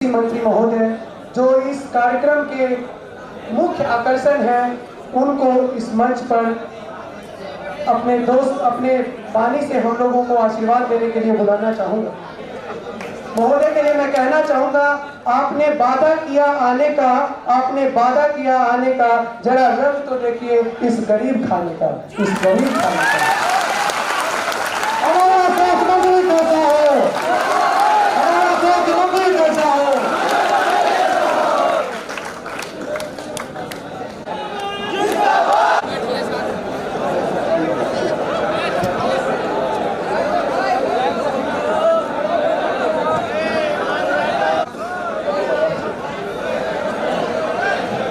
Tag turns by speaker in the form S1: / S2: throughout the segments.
S1: मंत्री महोदय जो इस कार्यक्रम के मुख्य आकर्षण हैं, उनको इस मंच पर अपने दोस्त अपने वाणी से हम लोगों को आशीर्वाद देने के लिए बुलाना चाहूंगा। महोदय के लिए मैं कहना चाहूंगा, आपने वादा किया आने का, जरा रंग तो देखिए इस गरीब खाने का, हमारा स्वास्थ्य मंत्री कैसा हो, हमारा स्वास्थ्य मंत्री कैसा हो।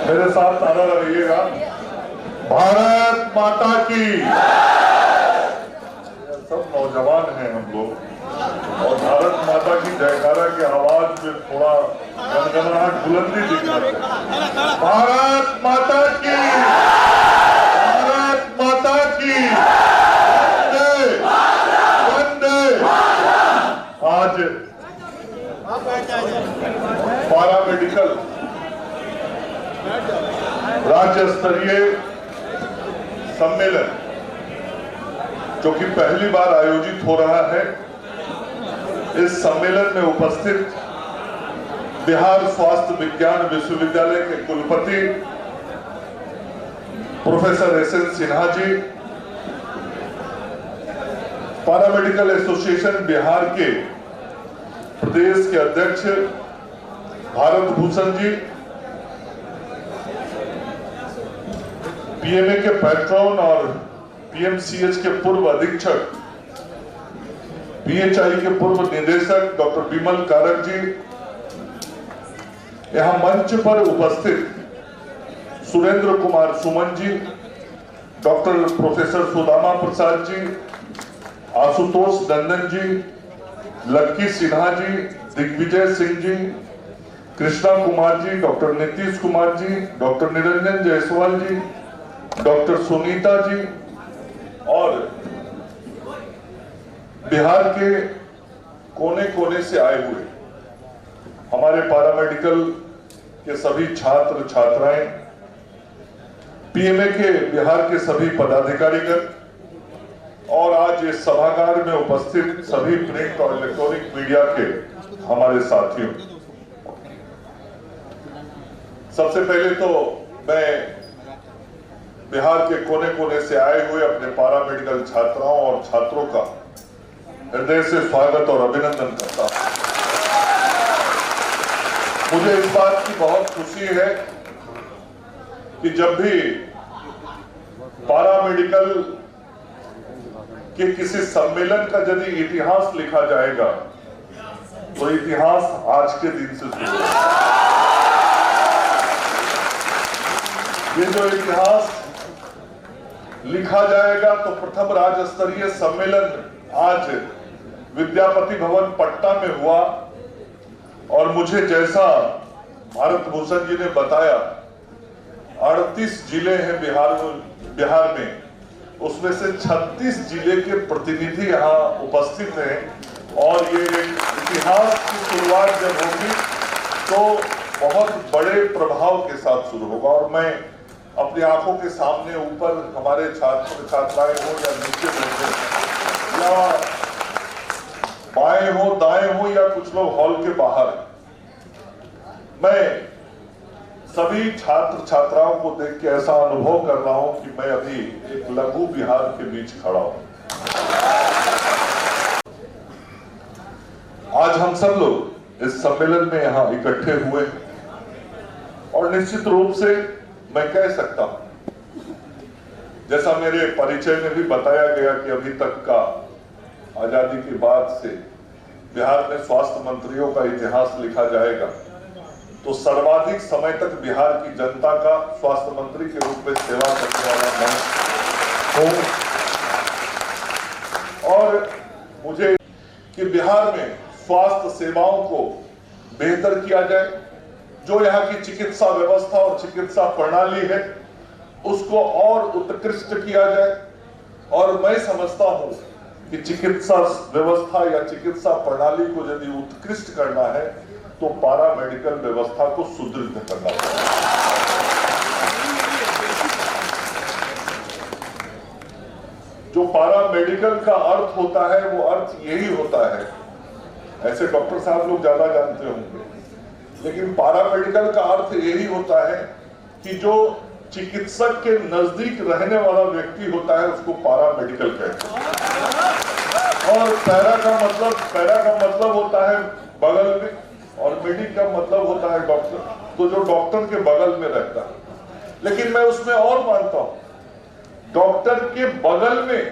S2: मेरे साथ ताला लगाइएगा। भारत माता की। सब नौजवान हैं हम लोग और भारत माता की जयकारा की आवाज में थोड़ा गनगनाहट बुलंदी दिख रही है। भारत माता की, भारत माता की। वंदे आज पारा मेडिकल राज्य स्तरीय सम्मेलन जो कि पहली बार आयोजित हो रहा है, इस सम्मेलन में उपस्थित बिहार स्वास्थ्य विज्ञान विश्वविद्यालय के कुलपति professor SN. Sinha ji, paramedical association Bihar के प्रदेश के अध्यक्ष भारत भूषण जी, पीएमए के पैट्रॉन और पीएमसीएच के पूर्व अधीक्षक, पीएचआई के पूर्व निदेशक डॉक्टर विमल कारक जी, यहां मंच पर उपस्थित सुरेंद्र कुमार सुमन जी, डॉक्टर प्रोफेसर सुदामा प्रसाद जी, आशुतोष नंदन जी, लक्की सिन्हा जी, दिग्विजय सिंह जी, कृष्णा कुमार जी, डॉक्टर नीतीश कुमार जी, डॉक्टर निरंजन जायसवाल जी, डॉक्टर सुनीता जी और बिहार के कोने कोने से आए हुए हमारे पैरामेडिकल के सभी छात्र छात्राएं, पीएमए के बिहार के सभी पदाधिकारीगण और आज इस सभागार में उपस्थित सभी प्रिंट और इलेक्ट्रॉनिक मीडिया के हमारे साथियों, सबसे पहले तो मैं बिहार के कोने कोने से आए हुए अपने पैरामेडिकल छात्राओं और छात्रों का हृदय से स्वागत और अभिनंदन करता हूं। मुझे इस बात की बहुत खुशी है कि जब भी पैरामेडिकल के किसी सम्मेलन का यदि इतिहास लिखा जाएगा तो इतिहास आज के दिन से शुरू होगा। ये जो इतिहास लिखा जाएगा तो प्रथम राज्य स्तरीय सम्मेलन आज विद्यापति भवन पटना में हुआ और मुझे जैसा भारत भूषण जी ने बताया 38 जिले हैं बिहार में, उसमें से 36 जिले के प्रतिनिधि यहाँ उपस्थित हैं और ये इतिहास की शुरुआत जब होगी तो बहुत बड़े प्रभाव के साथ शुरू होगा। और मैं अपनी आंखों के सामने ऊपर हमारे छात्र छात्राएं हो या नीचे बैठे या बाएं हो दाएं हो या कुछ लोग हॉल के बाहर, मैं सभी छात्र छात्राओं को देख के ऐसा अनुभव कर रहा हूं कि मैं अभी एक लघु बिहार के बीच खड़ा हूं। आज हम सब लोग इस सम्मेलन में यहां इकट्ठे हुए और निश्चित रूप से मैं कह सकता हूं, जैसा मेरे परिचय में भी बताया गया कि अभी तक का आजादी के बाद से बिहार में स्वास्थ्य मंत्रियों का इतिहास लिखा जाएगा तो सर्वाधिक समय तक बिहार की जनता का स्वास्थ्य मंत्री के रूप में सेवा करने वाला मैं हूं। और मुझे कि बिहार में स्वास्थ्य सेवाओं को बेहतर किया जाए, जो यहाँ की चिकित्सा व्यवस्था और चिकित्सा प्रणाली है उसको और उत्कृष्ट किया जाए। और मैं समझता हूं कि चिकित्सा व्यवस्था या चिकित्सा प्रणाली को यदि उत्कृष्ट करना है तो पारा मेडिकल व्यवस्था को सुदृढ़ करना पड़ेगा। जो पारा मेडिकल का अर्थ होता है वो अर्थ यही होता है, ऐसे डॉक्टर साहब लोग ज्यादा जानते होंगे, लेकिन पारा मेडिकल का अर्थ यही होता है कि जो चिकित्सक के नजदीक रहने वाला व्यक्ति होता है उसको पारा मेडिकल कहते हैं। और पैरा का मतलब होता है बगल में, और मेडिक का मतलब होता है डॉक्टर, तो जो डॉक्टर के बगल में रहता है। लेकिन मैं उसमें और मानता हूं, डॉक्टर के बगल में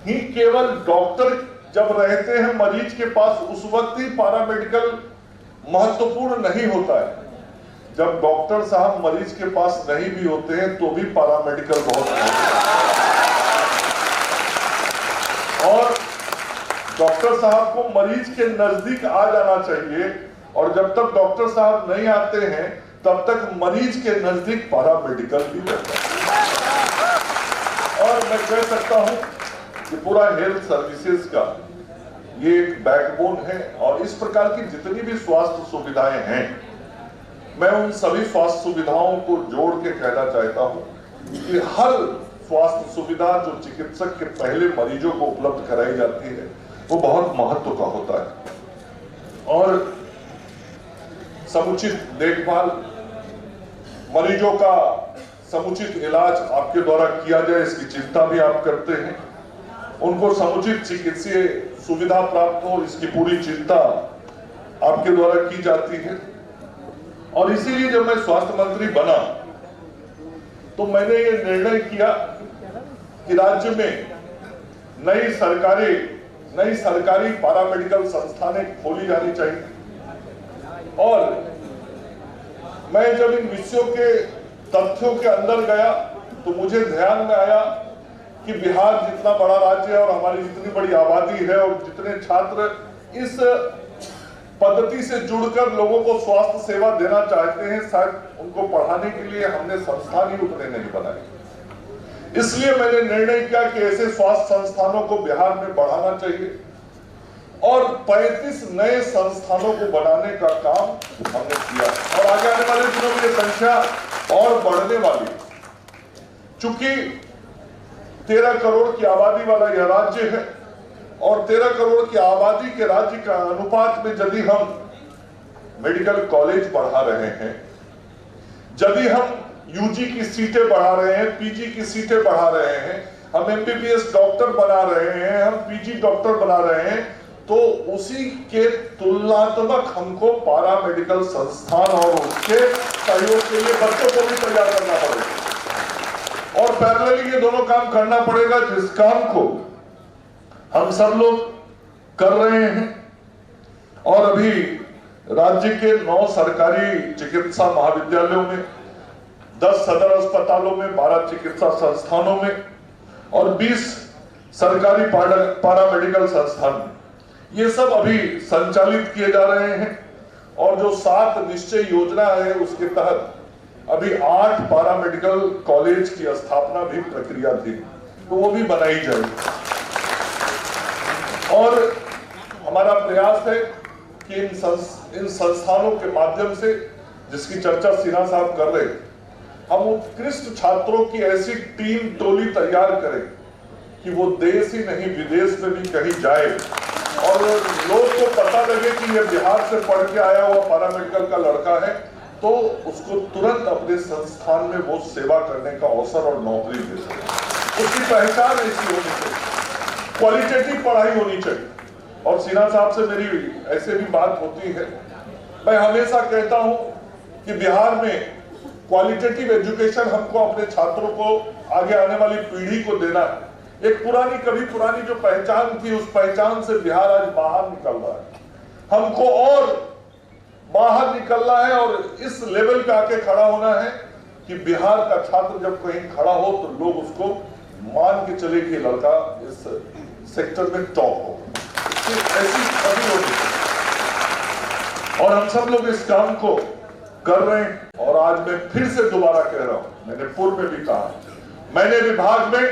S2: ही केवल डॉक्टर जब रहते हैं मरीज के पास उस वक्त ही पारा मेडिकल महत्वपूर्ण नहीं होता है। जब डॉक्टर साहब मरीज के पास नहीं भी होते हैं तो भी पारा मेडिकल बहुत और डॉक्टर साहब को मरीज के नजदीक आ जाना चाहिए, और जब तक डॉक्टर साहब नहीं आते हैं तब तक मरीज के नजदीक पारा मेडिकल भी रहता है। और मैं कह सकता हूं कि पूरा हेल्थ सर्विसेज का ये एक बैकबोन है, और इस प्रकार की जितनी भी स्वास्थ्य सुविधाएं हैं, मैं उन सभी स्वास्थ्य सुविधाओं को जोड़ के कहना चाहता हूं कि हर स्वास्थ्य सुविधा जो चिकित्सक के पहले मरीजों को उपलब्ध कराई जाती है वो बहुत महत्व का होता है। और समुचित देखभाल, मरीजों का समुचित इलाज आपके द्वारा किया जाए इसकी चिंता भी आप करते हैं, उनको समुचित चिकित्सीय सुविधा प्राप्त हो इसकी पूरी चिंता आपके द्वारा की जाती है। और इसीलिए जब मैं स्वास्थ्य मंत्री बना तो मैंने ये निर्णय किया कि राज्य में नई सरकारी पारामेडिकल संस्थानें खोली जानी चाहिए। और मैं जब इन विषयों के तथ्यों के अंदर गया तो मुझे ध्यान में आया कि बिहार जितना बड़ा राज्य है और हमारी जितनी बड़ी आबादी है और जितने छात्र इस पद्धति से जुड़कर लोगों को स्वास्थ्य सेवा देना चाहते हैं, शायद उनको पढ़ाने के लिए हमने संस्थान ही उतने नहीं बनाए। इसलिए मैंने निर्णय किया कि ऐसे स्वास्थ्य संस्थानों को बिहार में बढ़ाना चाहिए, और 35 नए संस्थानों को बनाने का काम हमने किया, और आगे आने वाले दिनों में ये संख्या और बढ़ने वाली। चूंकि 13 करोड़ की आबादी वाला यह राज्य है, और 13 करोड़ की आबादी के राज्य का अनुपात में यदि हम मेडिकल कॉलेज बढ़ा रहे हैं, यदि हम यूजी की सीटें बढ़ा रहे हैं, पीजी की सीटें बढ़ा रहे हैं, हम एमबीबीएस डॉक्टर बना रहे हैं, हम पीजी डॉक्टर बना रहे हैं, तो उसी के तुलनात्मक हमको पारा मेडिकल संस्थान और उसके सहयोग के लिए बच्चों को भी तैयार करना पड़ेगा। और पैरेलली ये दोनों काम करना पड़ेगा, जिस काम को हम सब लोग कर रहे हैं। और अभी राज्य के 9 सरकारी चिकित्सा महाविद्यालयों में, 10 सदर अस्पतालों में, 12 चिकित्सा संस्थानों में और 20 सरकारी पारामेडिकल संस्थान, ये सब अभी संचालित किए जा रहे हैं। और जो 7 निश्चय योजना है उसके तहत अभी 8 पारामेडिकल कॉलेज की स्थापना भी प्रक्रिया थी, तो वो भी बनाई जाएगी। और हमारा प्रयास है कि इन संस्थानों के माध्यम से, जिसकी चर्चा सिन्हा साहब कर रहे, हम उत्कृष्ट छात्रों की ऐसी टीम टोली तैयार करें कि वो देश ही नहीं विदेश में भी कहीं जाए और लोग को पता लगे कि ये बिहार से पढ़ के आया हुआ पारामेडिकल का लड़का है, तो उसको तुरंत अपने संस्थान में वो सेवा करने का अवसर और नौकरी दे सके। उसकी पहचान ऐसी होनी चाहिए, क्वालिटेटिव पढ़ाई होनी चाहिए। और सिन्हा साहब से मेरी ऐसे भी बात होती है, मैं हमेशा कहता हूं कि बिहार में क्वालिटेटिव एजुकेशन हमको अपने छात्रों को, आगे आने वाली पीढ़ी को देना है। एक कभी पुरानी जो पहचान थी, उस पहचान से बिहार आज बाहर निकल रहा है। हमको और बाहर निकलना है और इस लेवल पे आके खड़ा होना है कि बिहार का छात्र जब कहीं खड़ा हो तो लोग उसको मान के चले कि लड़का इस सेक्टर में टॉप हो। ऐसी कभी होगी, और हम सब लोग इस काम को कर रहे हैं। और आज मैं फिर से दोबारा कह रहा हूं, मैंने पूर्व में भी कहा, मैंने विभाग में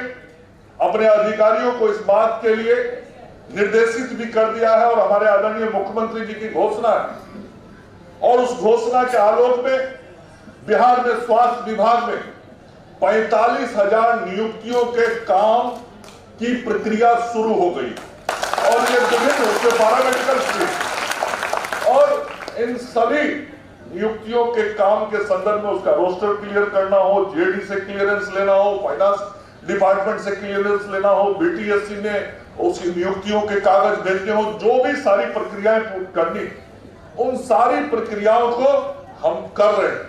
S2: अपने अधिकारियों को इस बात के लिए निर्देशित भी कर दिया है, और हमारे आदरणीय मुख्यमंत्री जी की घोषणा है और उस घोषणा के आलोक में बिहार में स्वास्थ्य विभाग में 45,000 नियुक्तियों के काम की प्रक्रिया शुरू हो गई और ये विभिन्न उसके पैरामेडिकल स्ट्रीम और इन सभी नियुक्तियों के काम के संदर्भ में उसका रोस्टर क्लियर करना हो, जेडी से क्लियरेंस लेना हो, फाइनेंस डिपार्टमेंट से क्लियरेंस लेना हो, बीटीएससी में उसकी नियुक्तियों के कागज भेजने हो, जो भी सारी प्रक्रियाएं करनी, उन सारी प्रक्रियाओं को हम कर रहे हैं।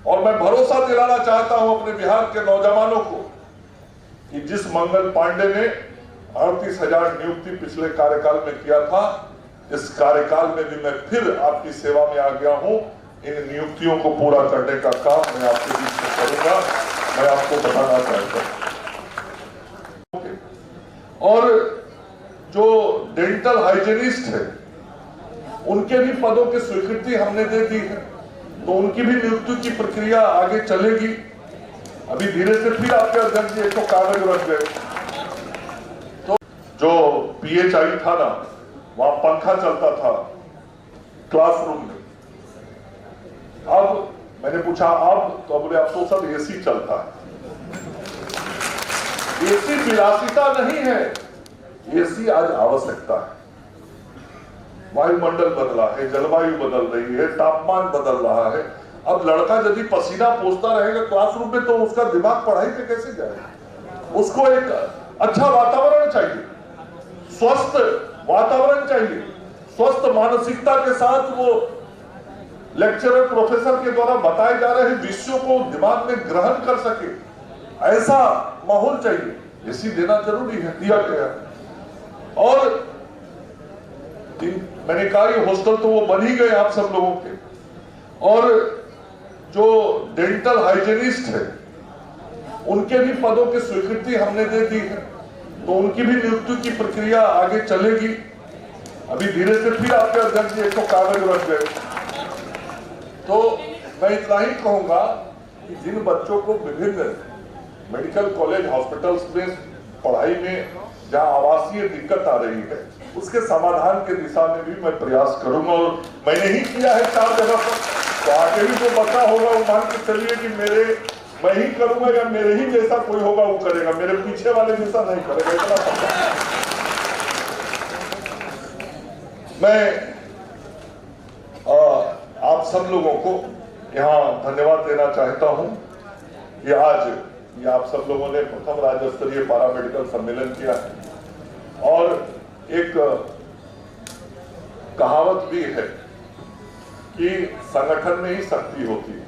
S2: और मैं भरोसा दिलाना चाहता हूं अपने बिहार के नौजवानों को कि जिस मंगल पांडे ने 38,000 नियुक्ति पिछले कार्यकाल में किया था, इस कार्यकाल में भी मैं फिर आपकी सेवा में आ गया हूं। इन नियुक्तियों को पूरा करने का काम मैं आपके बीच में करूंगा, मैं आपको बताना चाहता हूं। और जो डेंटल हाइजीनिस्ट है उनके भी पदों की स्वीकृति हमने दे दी है, तो उनकी भी नियुक्ति की प्रक्रिया आगे चलेगी। अभी धीरे से फिर आपके अध्यक्ष जी एक तो कागज रख गए, तो जो PHI था ना, वहां पंखा चलता था क्लासरूम में। अब मैंने पूछा अब, तो बोले अब तो सब AC चलता है। AC विलासिता नहीं है, AC आज आवश्यकता है। वायुमंडल बदला है, जलवायु बदल रही है, तापमान बदल रहा है। अब लड़का यदि पसीना पोंछता रहेगा क्लासरूम में, तो उसका दिमाग पढ़ाई पे कैसे जाएगा? उसको एक अच्छा वातावरण चाहिए, स्वस्थ वातावरण चाहिए, स्वस्थ मानसिकता के साथ वो लेक्चरर प्रोफेसर के द्वारा बताए जा रहे विषयों को दिमाग में ग्रहण कर सके, ऐसा माहौल चाहिए। एसी देना जरूरी है, दिया गया। और मैंने कहा ये हॉस्टल तो वो बन ही गए आप सब लोगों के। और जो डेंटल हाइजीनिस्ट है उनके भी पदों की स्वीकृति हमने दे दी है, तो उनकी भी नियुक्ति की प्रक्रिया आगे चलेगी। अभी धीरे से फिर आपके अध्यक्ष जी एक तो कागज रख गए, तो मैं इतना ही कहूंगा कि जिन बच्चों को विभिन्न मेडिकल कॉलेज हॉस्पिटल्स में पढ़ाई में जहां आवासीय दिक्कत आ रही है, उसके समाधान के दिशा में भी मैं प्रयास करूंगा। और मैंने ही किया है 4 जगह पर, तो आगे भी जो बच्चा होगा वो मान के चलिए कि मैं ही करूंगा या मेरे ही जैसा कोई होगा वो करेगा, मेरे पीछे वाले जैसा नहीं करेगा, इतना पता। मैं आप सब लोगों को यहाँ धन्यवाद देना चाहता हूँ कि आज ये आप सब लोगों ने प्रथम राज्य स्तरीय पैरामेडिकल सम्मेलन किया है। और एक कहावत भी है कि संगठन में ही शक्ति होती है,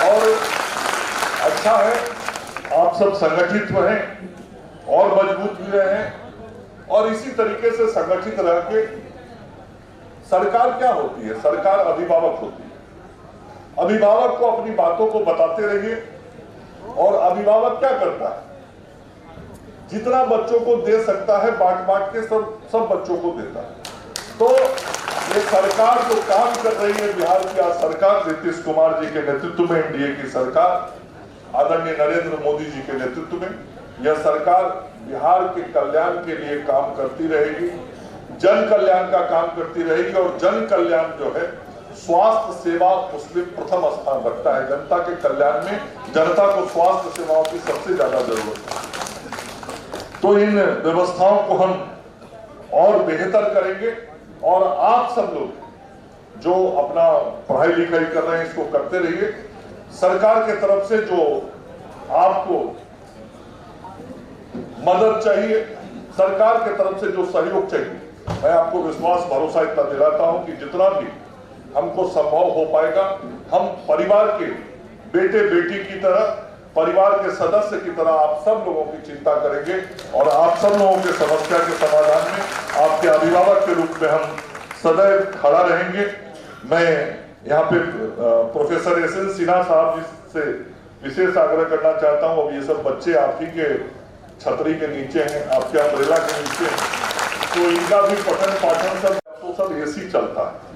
S2: और अच्छा है आप सब संगठित हैं और मजबूत भी रहे हैं। और इसी तरीके से संगठित रह के सरकार क्या होती है? सरकार अभिभावक होती है। अभिभावक को अपनी बातों को बताते रहिए। और अभिभावक क्या करता है? जितना बच्चों को दे सकता है बांट बांट के सब बच्चों को देता है। तो ये सरकार जो काम कर रही है बिहार की आज सरकार, नीतीश कुमार जी के नेतृत्व में एनडीए की सरकार, आदरणीय नरेंद्र मोदी जी के नेतृत्व में यह सरकार बिहार के कल्याण के लिए काम करती रहेगी, जन कल्याण का काम करती रहेगी। और जन कल्याण जो है, स्वास्थ्य सेवा उसमें प्रथम स्थान रखता है। जनता के कल्याण में जनता को स्वास्थ्य सेवाओं की सबसे ज्यादा जरूरत है। तो इन व्यवस्थाओं को हम और बेहतर करेंगे। और आप सब लोग जो अपना पढ़ाई लिखाई कर रहे हैं इसको करते रहिए। सरकार के तरफ से जो आपको मदद चाहिए, सरकार के तरफ से जो सहयोग चाहिए, मैं आपको विश्वास भरोसा इतना दिलाता हूं कि जितना भी हमको संभव हो पाएगा, हम परिवार के बेटे बेटी की तरह, परिवार के सदस्य की तरह आप सब लोगों की चिंता करेंगे। और आप सब लोगों के समस्या के समाधान में आपके अभिभावक के रूप में हम सदैव खड़ा रहेंगे। मैं यहाँ पे प्रोफेसर SN सिन्हा साहब जी से विशेष आग्रह करना चाहता हूँ। अब ये सब बच्चे आप ही के छतरी के नीचे हैं, आपके अम्ब्रेला के नीचे हैं, तो इनका भी पठन पाठन सब AC चलता है,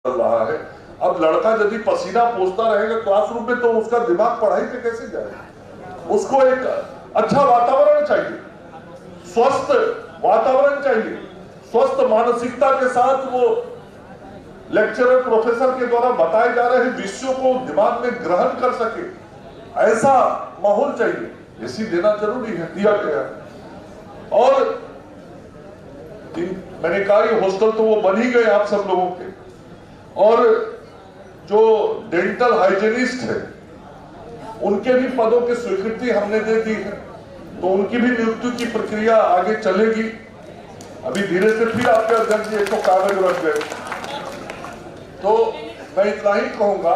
S2: चल रहा है। अब लड़का यदि पसीना पोंछता रहेगा क्लासरूम में, तो उसका दिमाग पढ़ाई पे कैसे जाएगा? उसको एक अच्छा वातावरण चाहिए, स्वस्थ वातावरण चाहिए, स्वस्थ मानसिकता के साथ वो लेक्चरर प्रोफेसर के द्वारा बताए जा रहे विषयों को दिमाग में ग्रहण कर सके, ऐसा माहौल चाहिए। एसी देना जरूरी है, दिया गया है। और मैंने कहा ये हॉस्टल तो वो बन ही गए आप सब लोगों के, और जो डेंटल हाइजीनिस्ट है उनके भी पदों की स्वीकृति हमने दे दी है, तो उनकी भी नियुक्ति की प्रक्रिया आगे चलेगी। अभी धीरे से फिर आपके अध्यक्ष जी एक तो कागज रख गए। तो मैं इतना ही कहूंगा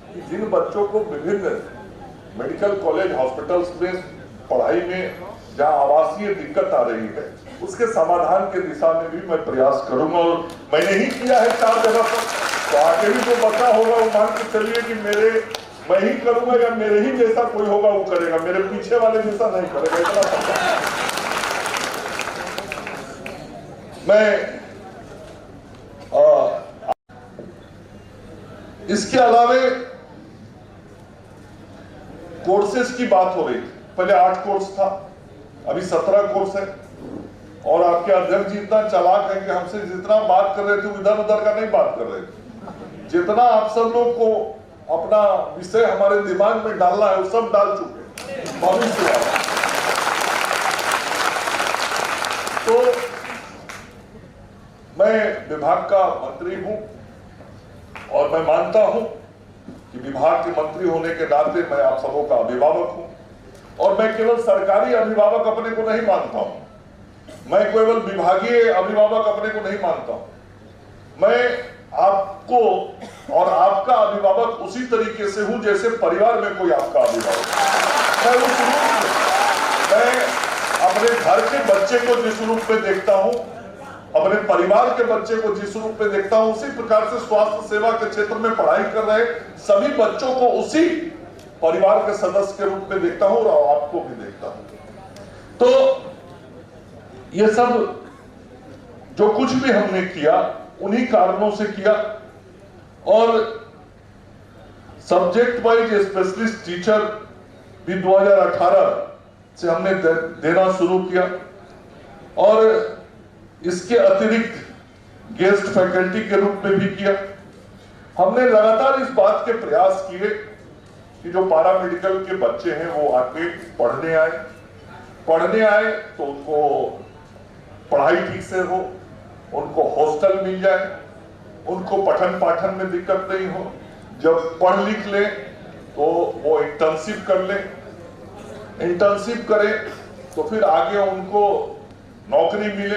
S2: कि जिन बच्चों को विभिन्न मेडिकल कॉलेज हॉस्पिटल्स में पढ़ाई में जहां आवासीय दिक्कत आ रही है, उसके समाधान के दिशा में भी मैं प्रयास करूंगा। और मैंने ही किया है 4 जगह पर, तो आगे भी जो बचा होगा वो मान के चलिए कि मैं ही करूंगा या मेरे ही जैसा कोई होगा वो करेगा, मेरे पीछे वाले जैसा नहीं करेगा, इतना पता। मैं इसके अलावे कोर्सेज की बात हो रही थी। पहले 8 कोर्स था, अभी 17 कोर्स है। और आपके अध्यक्ष जी इतना चालाक है कि हमसे जितना बात कर रहे थे इधर उधर का नहीं बात कर रहे थे। जितना आप सब लोग को अपना विषय हमारे दिमाग में डालना है वो सब डाल चुके भविष्य वाला। तो मैं विभाग का मंत्री हूं और मैं मानता हूं कि विभाग के मंत्री होने के नाते मैं आप सबों का अभिभावक हूं, और मैं केवल सरकारी अभिभावक अपने को नहीं मानता हूं, मैं केवल विभागीय अभिभावक अपने को नहीं मानता हूं। मैं आपको और आपका अभिभावक उसी तरीके से हूं जैसे परिवार में कोई आपका अभिभावक। मैं उस रूप में, मैं अपने घर के बच्चे को जिस रूप में देखता हूं, अपने परिवार के बच्चे को जिस रूप में देखता हूं, उसी प्रकार से स्वास्थ्य सेवा के क्षेत्र में पढ़ाई कर रहे सभी बच्चों को उसी परिवार के सदस्य के रूप में देखता हूं और आपको भी देखता हूं। तो ये सब जो कुछ भी हमने किया उन्हीं कारणों से किया। और सब्जेक्ट वाइज स्पेशलिस्ट टीचर भी 2018 से हमने देना शुरू किया, और इसके अतिरिक्त गेस्ट फैकल्टी के रूप में भी किया। हमने लगातार इस बात के प्रयास किए कि जो पारा मेडिकल के बच्चे हैं वो आके पढ़ने आए तो उनको पढ़ाई ठीक से हो, उनको हॉस्टल मिल जाए, उनको पठन पाठन में दिक्कत नहीं हो, जब पढ़ लिख ले तो वो इंटर्नशिप कर ले, इंटर्नशिप करें तो फिर आगे उनको नौकरी मिले,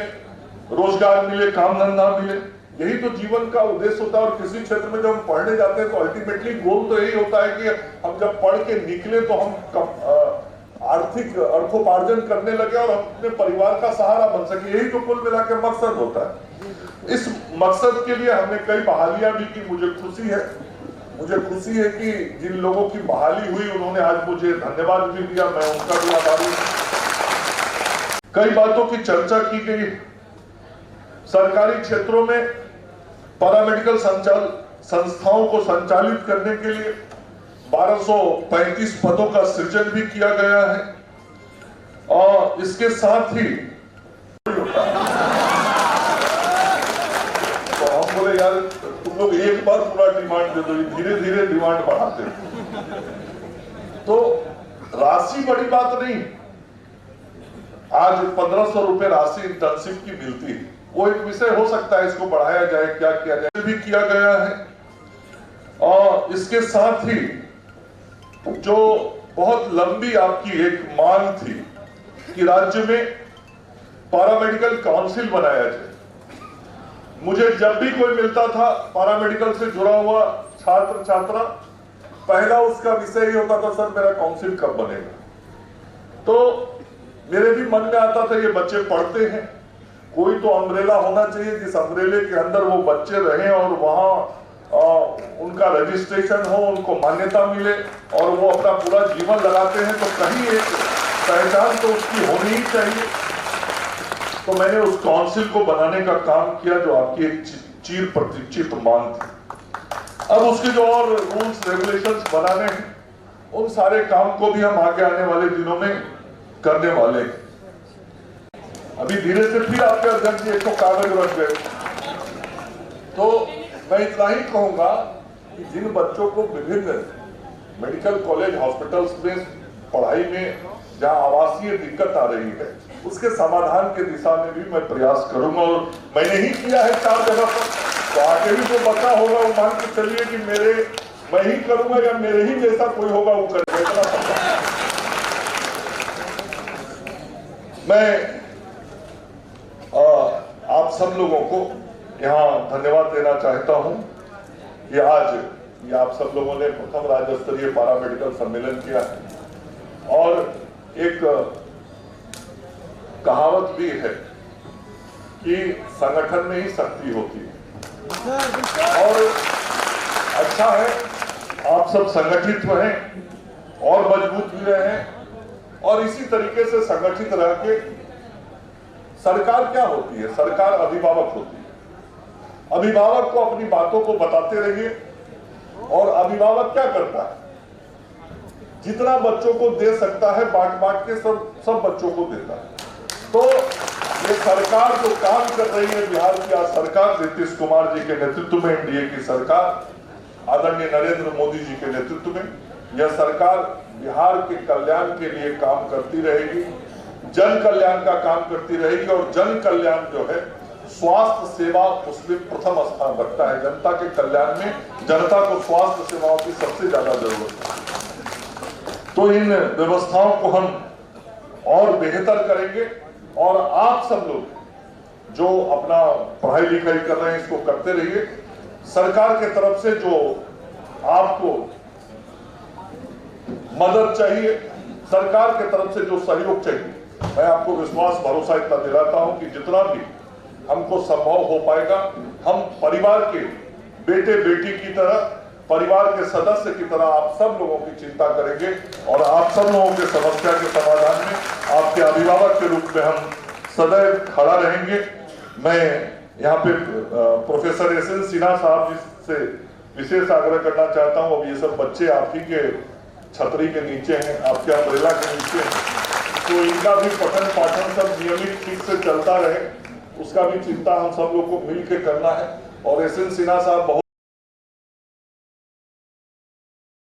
S2: रोजगार मिले, काम धंधा मिले। यही तो जीवन का उद्देश्य होता है। और किसी क्षेत्र में जब हम पढ़ने जाते हैं तो अल्टीमेटली गोल तो यही होता है कि हम जब पढ़ के निकले तो हम आर्थिक अर्थोपार्जन करने लगे और अपने परिवार का सहारा बन सके। यही तो कुल मिला के मकसद होता है। इस मकसद के लिए हमने कई बहालियां भी की। मुझे खुशी है कि जिन लोगों की बहाली हुई उन्होंने आज मुझे धन्यवाद भी दिया, मैं उनका भी आभारी हूं। कई बातों की चर्चा की गई। सरकारी क्षेत्रों में पैरामेडिकल संस्थाओं को संचालित करने के लिए 1235 पदों का सृजन भी किया गया है, और इसके साथ ही तो हम बोले यार तुम लोग एक बार पूरा डिमांड दे दो, धीरे धीरे डिमांड बढ़ाते हो। तो राशि बड़ी बात नहीं, आज 1500 रुपए राशि इंटर्नशिप की मिलती है, वो एक विषय हो सकता है, इसको बढ़ाया जाए, क्या किया जाए, भी किया गया है। और इसके साथ ही जो बहुत लंबी आपकी एक मांग थी कि राज्य में पैरामेडिकल काउंसिल बनाया जाए। मुझे जब भी कोई मिलता था पैरामेडिकल से जुड़ा हुआ छात्र छात्रा, पहला उसका विषय ही होता था, सर मेरा काउंसिल कब बनेगा। तो मेरे भी मन में आता था ये बच्चे पढ़ते हैं, कोई तो अम्ब्रेला होना चाहिए जिस अम्ब्रेले के अंदर वो बच्चे रहें और वहां उनका रजिस्ट्रेशन हो, उनको मान्यता मिले और वो अपना पूरा जीवन लगाते हैं, तो कहीं एक पहचान तो उसकी होनी ही चाहिए। तो मैंने उस काउंसिल को बनाने का काम किया जो आपकी एक चिर प्रतीक्षित मांग थी। अब उसके जो और रूल्स रेगुलेशंस बनाने हैं, उन सारे काम को भी हम आगे आने वाले दिनों में करने वाले हैं। अभी धीरे से फिर आपके अध्यक्ष जी एक तो कागज रख गए। तो मैं इतना ही कहूंगा कि जिन बच्चों को विभिन्न मेडिकल कॉलेज हॉस्पिटल्स में पढ़ाई में जहां आवासीय दिक्कत आ रही है, उसके समाधान के दिशा में भी मैं प्रयास करूंगा। और मैंने ही किया है 4 जगह पर, तो आगे भी जो बचा होगा वो मान के चलिए कि मैं ही करूंगा या मेरे ही जैसा कोई होगा वो करेगा। मैं आप सब लोगों को यहाँ धन्यवाद देना चाहता हूं कि आज ये आप सब लोगों ने प्रथम राज्य स्तरीय पारा मेडिकल सम्मेलन किया है। और एक कहावत भी है कि संगठन में ही शक्ति होती है, और अच्छा है आप सब संगठित रहे और मजबूत भी रहे, और इसी तरीके से संगठित रह के सरकार क्या होती है, सरकार अभिभावक होती है। अभिभावक को अपनी बातों को बताते रहिए, और अभिभावक क्या करता है, जितना बच्चों को दे सकता है बांट बांट के सब बच्चों को देता है। तो ये सरकार जो काम कर रही है, बिहार की आज सरकार नीतीश कुमार जी के नेतृत्व में, एनडीए की सरकार आदरणीय नरेंद्र मोदी जी के नेतृत्व में, यह सरकार बिहार के कल्याण के लिए काम करती रहेगी, जन कल्याण का काम करती रहेगी। और जन कल्याण जो है, स्वास्थ्य सेवा उसमें प्रथम स्थान रखता है। जनता के कल्याण में जनता को स्वास्थ्य सेवाओं की सबसे ज्यादा जरूरत है। तो इन व्यवस्थाओं को हम और बेहतर करेंगे, और आप सब लोग जो अपना पढ़ाई लिखाई कर रहे हैं इसको करते रहिए। सरकार के तरफ से जो आपको मदद चाहिए, सरकार के तरफ से जो सहयोग चाहिए, मैं आपको विश्वास भरोसा इतना दिलाता हूं कि जितना भी हमको संभव हो पाएगा, हम परिवार के बेटे बेटी की तरह, परिवार के सदस्य की तरह आप सब लोगों की चिंता करेंगे, और आप सब लोगों के समस्या के समाधान में आपके अभिभावक के रूप में हम सदैव खड़ा रहेंगे। मैं यहाँ पे प्रोफेसर एस एन सिन्हा साहब जी से विशेष आग्रह करना चाहता हूँ। अब ये सब बच्चे आप ही के छतरी के नीचे हैं, आपके अम्ब्रेला के नीचे हैं, तो इनका भी पठन पाठन सब नियमित ठीक से चलता रहे, उसका भी चिंता हम सब लोग को मिल के करना है। और एस एन सिन्हा साहब बहुत